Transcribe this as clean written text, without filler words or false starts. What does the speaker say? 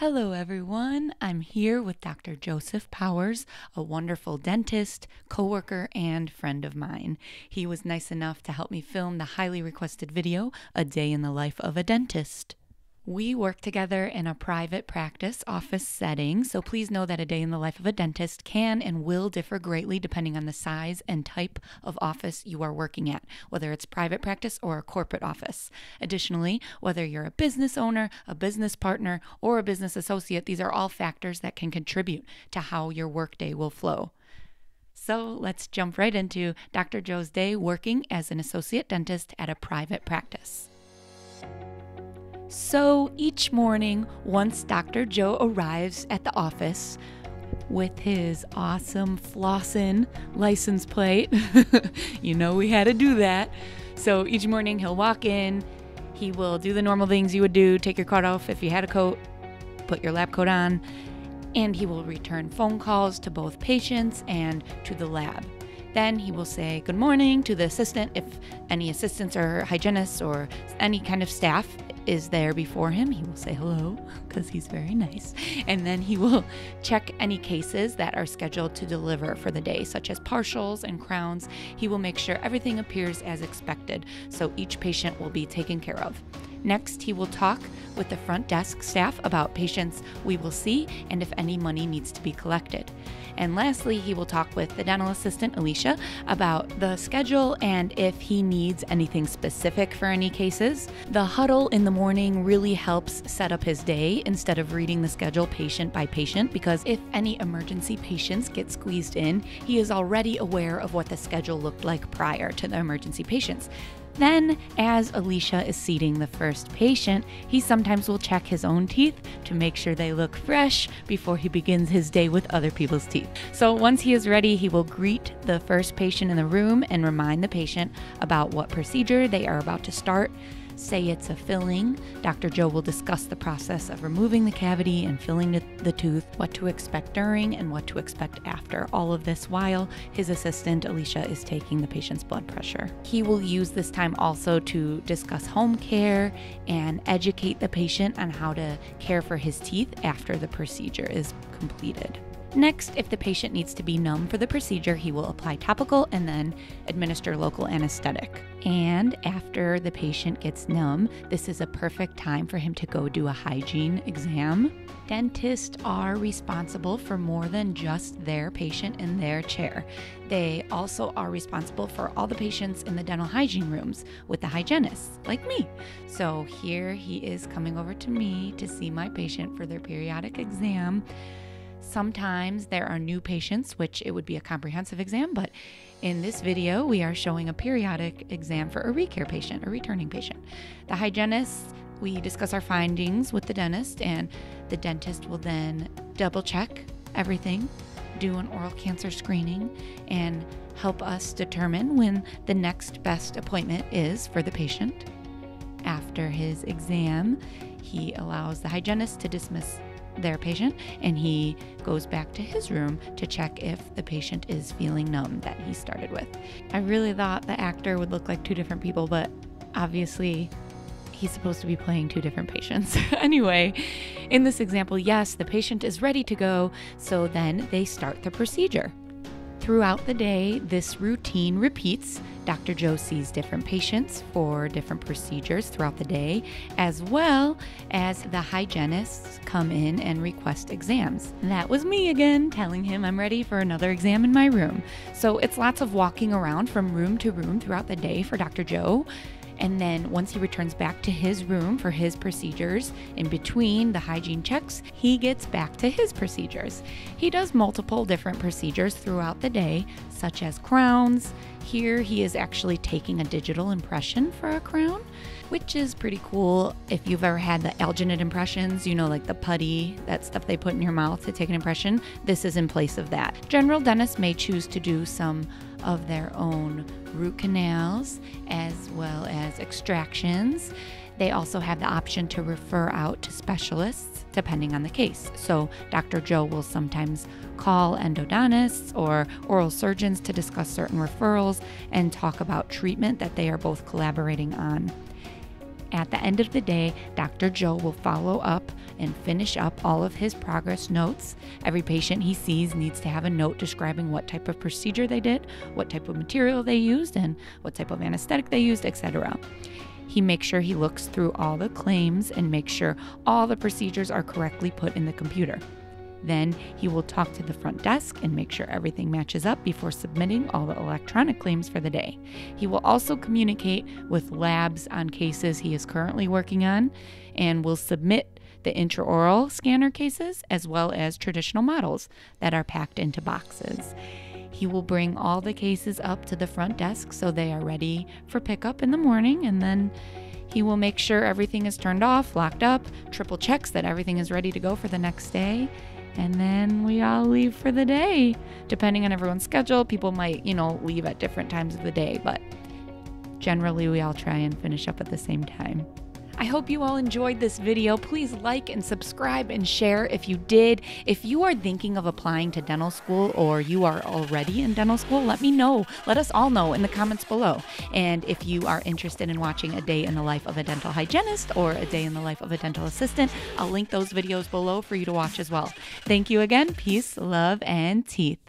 Hello, everyone. I'm here with Dr. Joseph Powers, a wonderful dentist, coworker, and friend of mine. He was nice enough to help me film the highly requested video, A Day in the Life of a Dentist. We work together in a private practice office setting, so please know that a day in the life of a dentist can and will differ greatly depending on the size and type of office you are working at, whether it's private practice or a corporate office. Additionally, whether you're a business owner, a business partner, or a business associate, these are all factors that can contribute to how your workday will flow. So let's jump right into Dr. Joe's day working as an associate dentist at a private practice. So each morning, once Dr. Joe arrives at the office with his awesome Flossin license plate, you know we had to do that. So each morning he'll walk in, he will do the normal things you would do, take your coat off if you had a coat, put your lab coat on, and he will return phone calls to both patients and to the lab. Then he will say good morning to the assistant if any assistants or hygienists or any kind of staff is there before him. He will say hello because he's very nice. And then he will check any cases that are scheduled to deliver for the day, such as partials and crowns. He will make sure everything appears as expected, so each patient will be taken care of. Next, he will talk with the front desk staff about patients we will see and if any money needs to be collected. And lastly, he will talk with the dental assistant, Alicia, about the schedule and if he needs anything specific for any cases. The huddle in the morning really helps set up his day instead of reading the schedule patient by patient, because if any emergency patients get squeezed in, he is already aware of what the schedule looked like prior to the emergency patients. Then, as Alicia is seating the first patient, he sometimes will check his own teeth to make sure they look fresh before he begins his day with other people's teeth. So once he is ready, he will greet the first patient in the room and remind the patient about what procedure they are about to start. Say it's a filling. Dr. Joe will discuss the process of removing the cavity and filling the tooth, what to expect during and what to expect after. All of this while his assistant, Alicia, is taking the patient's blood pressure. He will use this time also to discuss home care and educate the patient on how to care for his teeth after the procedure is completed. Next, if the patient needs to be numb for the procedure, he will apply topical and then administer local anesthetic. And after the patient gets numb, this is a perfect time for him to go do a hygiene exam. Dentists are responsible for more than just their patient in their chair. They also are responsible for all the patients in the dental hygiene rooms with the hygienists, like me. So here he is coming over to me to see my patient for their periodic exam. Sometimes there are new patients, which it would be a comprehensive exam, but in this video, we are showing a periodic exam for a recare patient, a returning patient. The hygienist, we discuss our findings with the dentist, and the dentist will then double check everything, do an oral cancer screening, and help us determine when the next best appointment is for the patient. After his exam, he allows the hygienist to dismiss their patient, and he goes back to his room to check if the patient is feeling numb that he started with. I really thought the actor would look like two different people, but obviously he's supposed to be playing two different patients. Anyway, in this example, yes, the patient is ready to go, so then they start the procedure. Throughout the day, this routine repeats. Dr. Joe sees different patients for different procedures throughout the day, as well as the hygienists come in and request exams. That was me again, telling him I'm ready for another exam in my room. So it's lots of walking around from room to room throughout the day for Dr. Joe. And then once he returns back to his room for his procedures, in between the hygiene checks, he gets back to his procedures. He does multiple different procedures throughout the day, such as crowns. Here he is actually taking a digital impression for a crown, which is pretty cool. If you've ever had the alginate impressions, you know, like the putty, that stuff they put in your mouth to take an impression, this is in place of that. General dentists may choose to do some of their own root canals as well as extractions. They also have the option to refer out to specialists depending on the case. So Dr. Joe will sometimes call endodontists or oral surgeons to discuss certain referrals and talk about treatment that they are both collaborating on. At the end of the day, Dr. Joe will follow up and finish up all of his progress notes. Every patient he sees needs to have a note describing what type of procedure they did, what type of material they used, and what type of anesthetic they used, etc. He makes sure he looks through all the claims and makes sure all the procedures are correctly put in the computer. Then he will talk to the front desk and make sure everything matches up before submitting all the electronic claims for the day. He will also communicate with labs on cases he is currently working on and will submit the intraoral scanner cases as well as traditional models that are packed into boxes. He will bring all the cases up to the front desk so they are ready for pickup in the morning, and then he will make sure everything is turned off, locked up, triple checks that everything is ready to go for the next day. And then we all leave for the day. Depending on everyone's schedule, people might, leave at different times of the day, but generally we all try and finish up at the same time. I hope you all enjoyed this video. Please like and subscribe and share if you did. If you are thinking of applying to dental school or you are already in dental school, let me know. Let us all know in the comments below. And if you are interested in watching a day in the life of a dental hygienist or a day in the life of a dental assistant, I'll link those videos below for you to watch as well. Thank you again. Peace, love, and teeth.